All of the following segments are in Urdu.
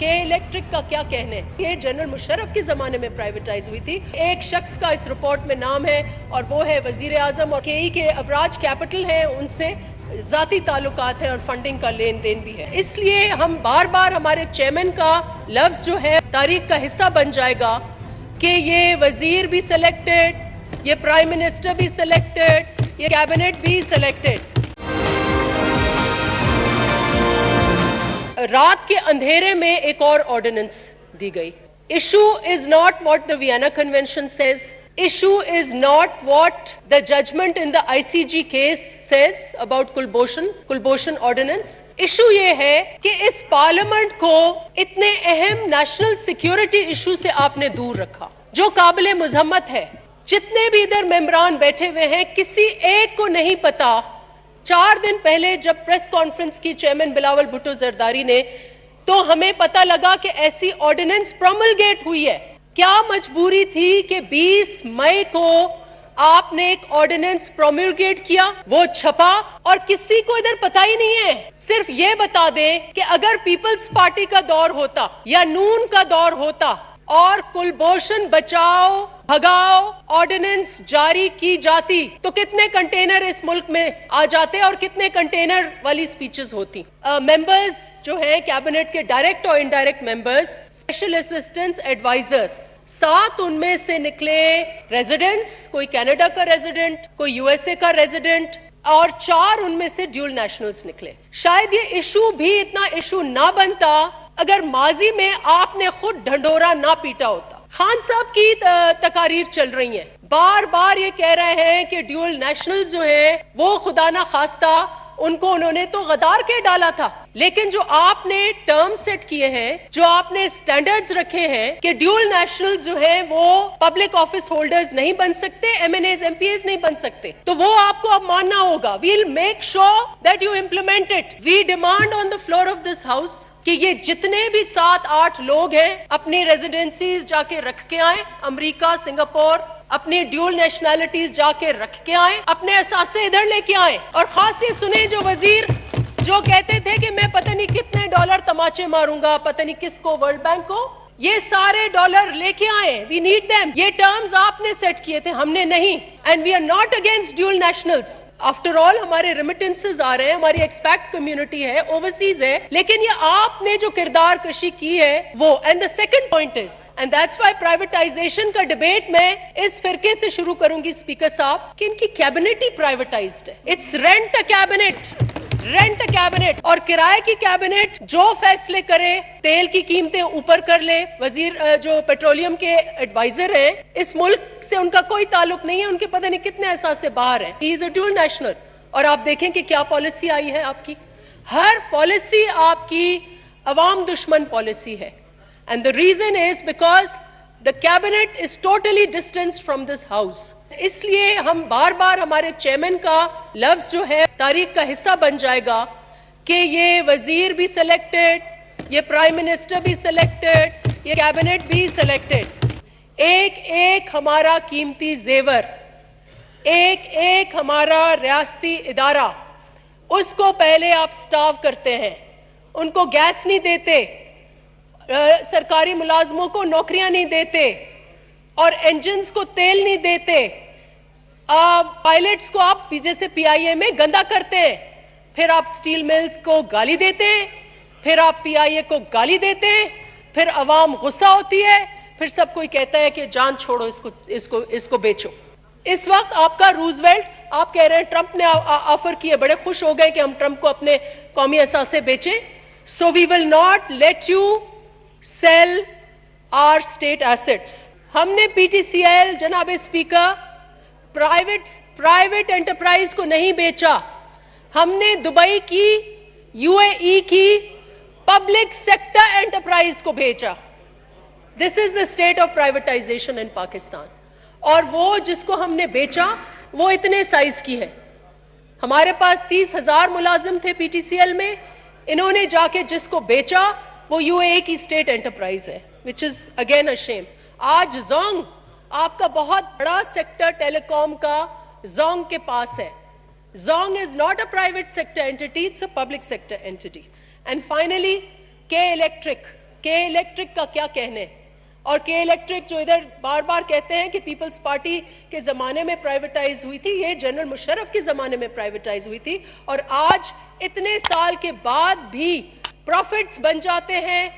کہ الیکٹرک کا کیا کہنے. یہ جنرل مشرف کے زمانے میں پرائیویٹائز ہوئی تھی. ایک شخص کا اس رپورٹ میں نام ہے اور وہ ہے وزیر اعظم, اور کے کے ابراج کیپٹل ہیں, ان سے ذاتی تعلقات ہیں اور فنڈنگ کا لین دین بھی ہے. اس لیے ہم بار بار ہمارے چیئرمین کا لفظ جو ہے تاریخ کا حصہ بن جائے گا کہ یہ وزیر بھی سلیکٹڈ, یہ پرائم منسٹر بھی سلیکٹڈ, یہ کیبنٹ بھی سلیکٹڈ. رات کے اندھیرے میں ایک اور آرڈیننس دی گئی. Issue is not what the Vienna Convention says. Issue is not what the judgment in the ICJ case says about Kulbhushan ordinance. Issue یہ ہے کہ اس پارلیمنٹ کو اتنے اہم نیشنل سیکیورٹی ایشو سے آپ نے دور رکھا جو قابل مذمت ہے. جتنے بھی ادھر ممبران بیٹھے ہوئے ہیں کسی ایک کو نہیں پتا. 4 دن پہلے جب پریس کانفرنس کی چیئرمین بلاول بھٹو زرداری نے, تو ہمیں پتہ لگا کہ ایسی آرڈیننس پروملگیٹ ہوئی ہے. کیا مجبوری تھی کہ 20 مئی کو آپ نے ایک آرڈیننس پروملگیٹ کیا, وہ چھپا اور کسی کو ادھر پتہ ہی نہیں ہے. صرف یہ بتا دیں کہ اگر پیپلز پارٹی کا دور ہوتا یا نون کا دور ہوتا اور کلبھوشن بچاؤ بھگاؤ آرڈیننس جاری کی جاتی تو کتنے کنٹینر اس ملک میں آ جاتے اور کتنے کنٹینر والی سپیچز ہوتی. ممبرز جو ہیں کیبنٹ کے ڈائریکٹ اور indirect members, special assistants, advisers, 7 ان میں سے نکلے ریزیڈنٹس, کوئی کینیڈا کا ریزیڈنٹ, کوئی یو ایس اے کا ریزیڈنٹ, اور 4 ان میں سے ڈیول نیشنلز نکلے. شاید یہ ایشو بھی اتنا ایشو نہ بنتا اگر ماضی میں آپ نے خود ڈھنڈورا نہ پیٹا ہوتا. خان صاحب کی تقاریر چل رہی ہیں, بار بار یہ کہہ رہے ہیں کہ ڈیول نیشنلز جو ہیں وہ خدا نہ خواستہ ان کو انہوں نے تو غدار کے ڈالا تھا. لیکن جو آپ نے ٹرم سیٹ کیے ہیں, جو آپ نے سٹینڈرڈز رکھے ہیں کہ ڈیول نیشنلز جو ہیں وہ پبلک آفس ہولڈرز نہیں بن سکتے, M N As, M P As نہیں بن سکتے, تو وہ آپ کو اب ماننا ہوگا. We'll make sure that you implement it. We demand on the floor of this house کہ یہ جتنے بھی 7-8 لوگ ہیں اپنی ریزیڈنسیز جا کے رکھ کے آئیں, امریکہ, سنگاپور, اپنی ڈیول نیشنلٹیز جا کے رکھ کے آئیں, اپنے اثاثے ادھر لے کے آئیں. اور خاص یہ سنیں جو وزیر جو کہتے تھے کہ میں پتہ نہیں کتنے ڈالر تماچے ماروں گا پتہ نہیں کس کو, ورلڈ بینک کو, یہ سارے ڈالر لے کے آئیں. We need them. یہ ٹرمز آپ نے سیٹ کیے تھے, ہم نے نہیں. And we are not against dual nationals. After all ہمارے ریمیٹنسز آ رہے ہیں, ہماری ایکسپیکٹ کمیونٹی ہے, اوورسیز ہے, لیکن یہ آپ نے جو کردار کشی کی ہے وہ. And the second point is, and that's why privatization کا ڈبیٹ میں اس فرقے سے شروع کروں گی اسپیکر صاحب, کہ ان کی کیبنٹ ہی پرائیویٹائزڈ ہے. It's rent a cabinet, rent cabinet, اور کرائے کی کیبنٹ جو فیصلے کرے, تیل کی قیمتیں اوپر کر لے. وزیر جو پیٹرولیم کے ایڈوائزر ہیں, اس ملک سے ان کا کوئی تعلق نہیں ہے, ان کے پتہ نہیں کتنے احساس سے باہر ہیں. ہی از اے ڈیول نیشنل. اور آپ دیکھیں کہ کیا پالیسی آئی ہے آپ کی, ہر پالیسی آپ کی عوام دشمن پالیسی ہے. And the reason is because the cabinet is totally distanced from this house. اس لیے ہم بار بار ہمارے چیئرمین کا لفظ جو ہے تاریخ کا حصہ بن جائے گا کہ یہ وزیر بھی سلیکٹڈ, یہ پرائم منسٹر بھی سلیکٹڈ, یہ کیبنٹ بھی سلیکٹڈ. ایک ایک ہمارا قیمتی زیور, ایک ایک ہمارا ریاستی ادارہ, اس کو پہلے آپ سٹاف کرتے ہیں, ان کو گیس نہیں دیتے, سرکاری ملازموں کو نوکریاں نہیں دیتے, اور انجنز کو تیل نہیں دیتے, پائلٹس کو آپ جیسے پی آئی اے میں گندا کرتے ہیں, پھر آپ سٹیل ملز کو گالی دیتے ہیں, پھر آپ پی آئی اے کو گالی دیتے ہیں, پھر عوام غصہ ہوتی ہے, پھر سب کوئی کہتا ہے کہ جان چھوڑو, اس کو بیچو. اس وقت آپ کا روزویلٹ, آپ کہہ رہے ہیں ٹرمپ نے آفر کیے, بڑے خوش ہو گئے کہ ہم ٹرمپ کو اپنے قومی اثاثے بیچیں. So we will not let you sell our state assets. ہم نے پی ٹی سی ایل, جناب اسپیکر, پرائیویٹ انٹرپرائز کو نہیں بیچا, ہم نے دبئی کی, یو اے ای کی پبلک سیکٹر انٹرپرائز کو بھیجا. دس از دا اسٹیٹ آف پرائیویٹائزیشن ان پاکستان. اور وہ جس کو ہم نے بیچا وہ اتنے سائز کی ہے. ہمارے پاس 30,000 ملازم تھے پی ٹی سی ایل میں, انہوں نے جا کے جس کو بیچا وہ یو اے ای کی اسٹیٹ انٹرپرائز ہے, which is again a shame. آج زونگ, آپ کا بہت بڑا سیکٹر ٹیلی کام کا زونگ کے پاس ہے. Zong is not a private sector entity, it's a public sector entity. And finally, K Electric. کے الیکٹرک کا کیا کہنے, اور کے الیکٹرک جو ادھر بار بار کہتے ہیں کہ پیپلز پارٹی کے زمانے میں پرائیویٹائز ہوئی تھی, یہ جنرل مشرف کے زمانے میں پرائیویٹائز ہوئی تھی, اور آج اتنے سال کے بعد بھی پروفٹس بن جاتے ہیں,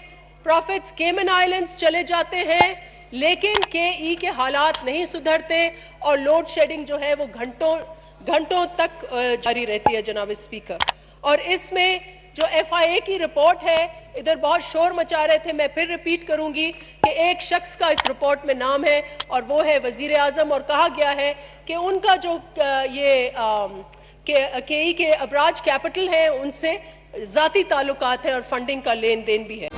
پروفٹس کیمن آئلینڈز چلے جاتے ہیں, لیکن کے ای کے حالات نہیں سدھرتے, اور لوڈ شیڈنگ جو ہے وہ گھنٹوں تک جاری رہتی ہے جناب اسپیکر. اور اس میں جو ایف آئی اے کی رپورٹ ہے, ادھر بہت شور مچا رہے تھے, میں پھر ریپیٹ کروں گی کہ ایک شخص کا اس رپورٹ میں نام ہے اور وہ ہے وزیر اعظم, اور کہا گیا ہے کہ ان کا جو یہ کے ای کے ابراج کیپٹل ہیں ان سے ذاتی تعلقات ہیں اور فنڈنگ کا لین دین بھی ہے.